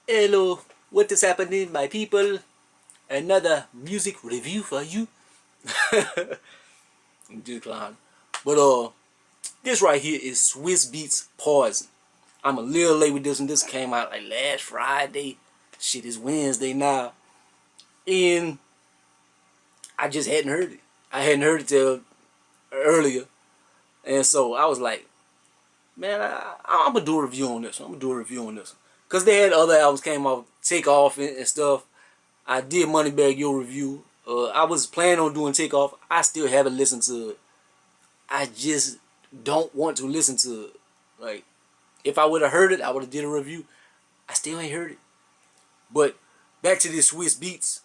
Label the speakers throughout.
Speaker 1: Hello, what is happening, my people? Another music review for you. I'm just clown. But this right here is Swizz Beatz Poison. I'm a little late with this one. This came out like last Friday. Shit is Wednesday now. And I just hadn't heard it. I hadn't heard it till earlier. And so I was like, man, I'm gonna do a review on this. Cause they had other albums came out, Take Off and stuff. I did Moneybag Yo review. I was planning on doing Takeoff. I still haven't listened to it. I just don't want to listen to it. Like, if I would have heard it, I would have did a review. I still ain't heard it. But back to this Swizz Beatz.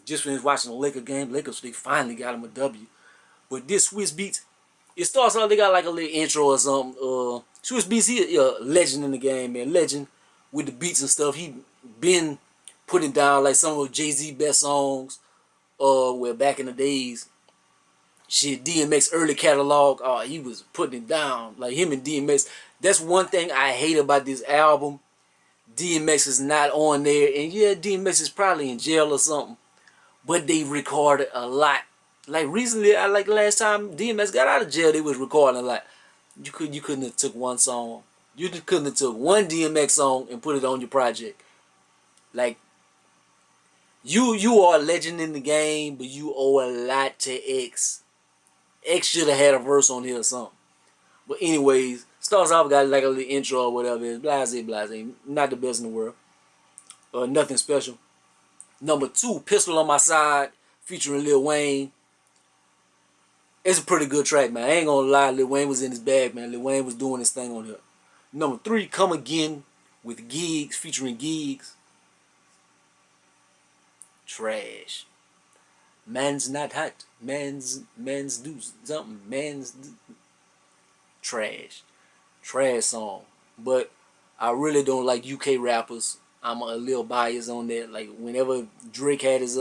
Speaker 1: Just finished watching the Lakers game. Lakers, they finally got him a W. But this Swizz Beatz, it starts out, they got like a little intro or something. Swizz Beatz, he a legend in the game, man. Legend with the beats and stuff. He been putting down like some of Jay-Z best songs. Where back in the days, shit, DMX early catalog, he was putting it down. Like him and DMX. That's one thing I hate about this album. DMX is not on there, and yeah, DMX is probably in jail or something. But they recorded a lot. Like recently, like last time DMX got out of jail, they was recording a lot. You couldn't have took one song. You couldn't have took one DMX song and put it on your project. Like, you are a legend in the game, but you owe a lot to X. X should have had a verse on here or something. But anyways, starts off, got like a little intro or whatever. It's blase. Not the best in the world. Nothing special. Number 2, Pistol on My Side, featuring Lil Wayne. It's a pretty good track, man. I ain't gonna lie, Lil Wayne was in his bag, man. Lil Wayne was doing his thing on here. Number 3, Come Again with Gigs, featuring Gigs. Trash. Man's not hot. Man's do something. Trash. Trash song. But I really don't like UK rappers. I'm a little biased on that. Like whenever Drake had his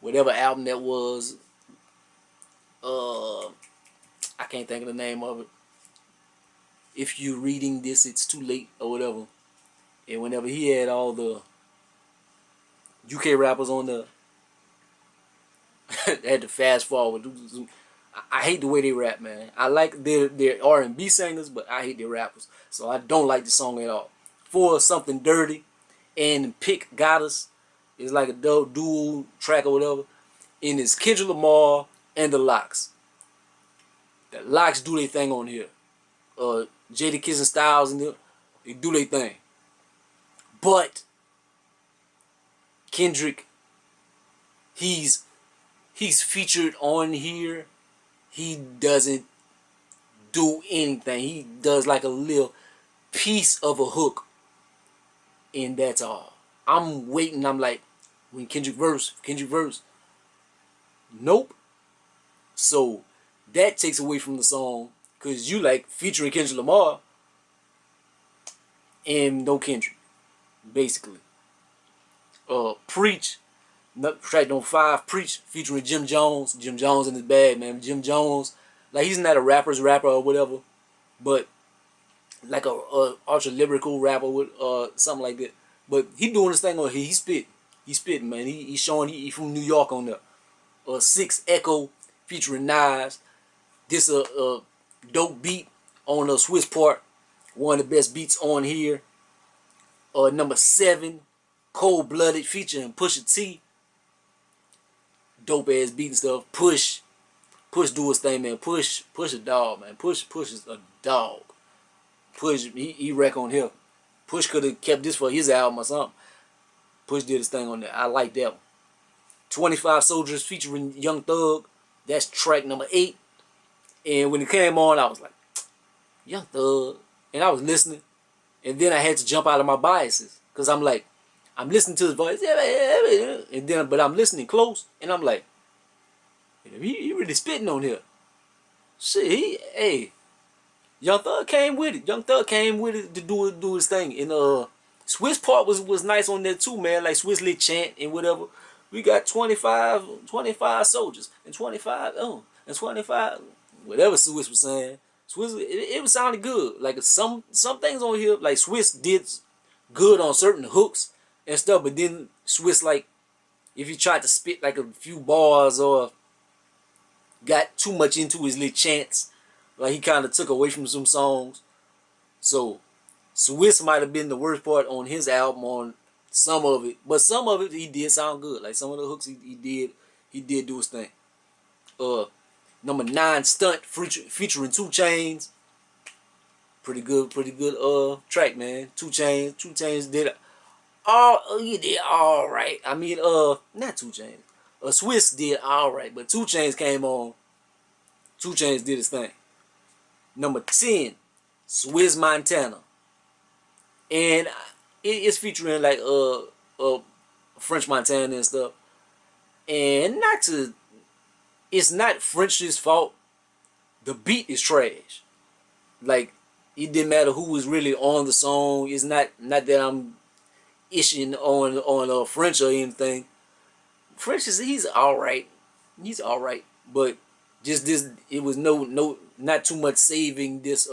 Speaker 1: whatever album that was, I can't think of the name of it. If you're reading this, it's too late or whatever. And whenever he had all the UK rappers on the had to fast forward. I hate the way they rap, man. I like their R&B singers, but I hate their rappers. So I don't like the song at all. 4, Something Dirty, and Pick Got Us. It's like a dual track or whatever. And it's Kendrick Lamar and the Lox. The Lox do their thing on here. Jada Kiss and Styles and them, they do their thing. But Kendrick, he's featured on here. He doesn't do anything. He does like a little piece of a hook, and that's all. I'm waiting. I'm like, when Kendrick verse. Nope. So that takes away from the song, because you like featuring Kendrick Lamar and no Kendrick, basically. Preach, track number 5, Preach, featuring Jim Jones. Jim Jones in his bag, man. Jim Jones, like, he's not a rapper or whatever, but like a ultra lyrical rapper with something like that. But he doing his thing on here. He spitting, man. He's showing he from New York on there. 6, Echo, featuring Nas. This a dope beat on the Swiss part. One of the best beats on here. Number 7, Cold Blooded, featuring Pusha T. Dope ass beat and stuff. Push do his thing, man. Push a dog, man. Push is a dog. Push, he wreck on here. Push could have kept this for his album or something. Push did his thing on there. I like that one. 25 Soldiers, featuring Young Thug. That's track number 8. And when it came on, I was like, Young Thug. And I was listening. And then I had to jump out of my biases. Because I'm like, I'm listening to his voice. And then, but I'm listening close. And I'm like, he really spitting on here. Shit, hey. Young Thug came with it. To do his thing. And Swizz part was nice on there too, man. Like Swizz lit chant and whatever. We got 25 soldiers. And 25, and 25, whatever Swizz was saying. Swizz, it was sounding good. Like some things on here, like Swizz did good on certain hooks and stuff, but then Swizz, like, if he tried to spit like a few bars or got too much into his little chants, like he kind of took away from some songs. So Swizz might have been the worst part on his album on some of it, but some of it he did sound good. Like some of the hooks he did do his thing. Number 9, Stunt featuring 2 Chainz. Pretty good track, man. 2 Chainz did he did all right. I mean, not 2 Chainz. Swizz did all right, but 2 Chainz came on. 2 Chainz did his thing. Number 10, Swizz Montana, and it's featuring like French Montana and stuff. And it's not French's fault. The beat is trash. Like, it didn't matter who was really on the song. It's not that I'm ishing on French or anything. French he's all right. He's all right, but just this, it was not too much saving this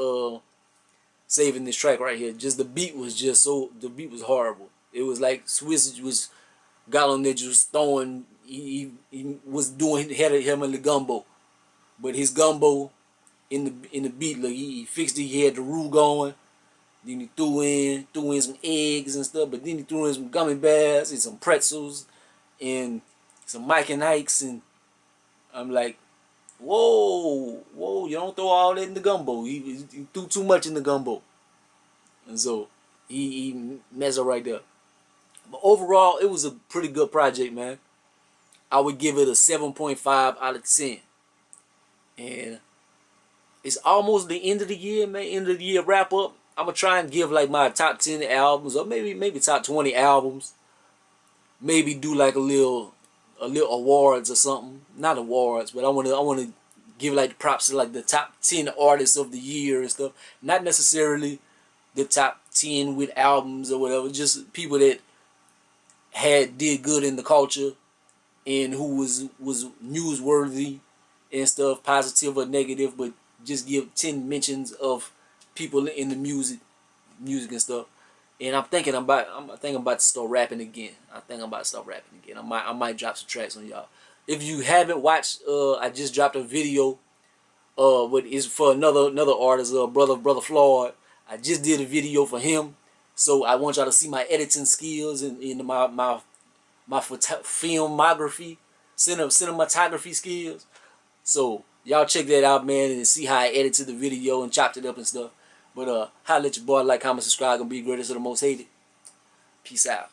Speaker 1: track right here. Just the beat was the beat was horrible. It was like Swizz got on there just throwing. He was doing had him in the gumbo, but his gumbo in the beat, like he fixed it. He had the roux going. Then he threw in some eggs and stuff, but then he threw in some gummy bears and some pretzels and some Mike and Ike's, and I'm like, whoa, you don't throw all that in the gumbo. He threw too much in the gumbo, and so he messed up right there. But overall, it was a pretty good project, man. I would give it a 7.5 out of 10. And it's almost the end of the year, man. End of the year wrap up. I'm gonna try and give like my top 10 albums, or maybe top 20 albums. Maybe do like a little awards or something. Not awards, but I wanna give like props to like the top 10 artists of the year and stuff. Not necessarily the top 10 with albums or whatever. Just people that did good in the culture and who was newsworthy and stuff, positive or negative, but just give 10 mentions of people in the music and stuff. And I'm thinking about to start rapping again. I might drop some tracks on y'all. If you haven't watched, I just dropped a video. But it's for another artist, brother Floyd. I just did a video for him, so I want y'all to see my editing skills and my filmography, cinematography skills. So y'all check that out, man, and see how I edited the video and chopped it up and stuff. But holla at your boy, like, comment, subscribe, gonna be greatest of the most hated. Peace out.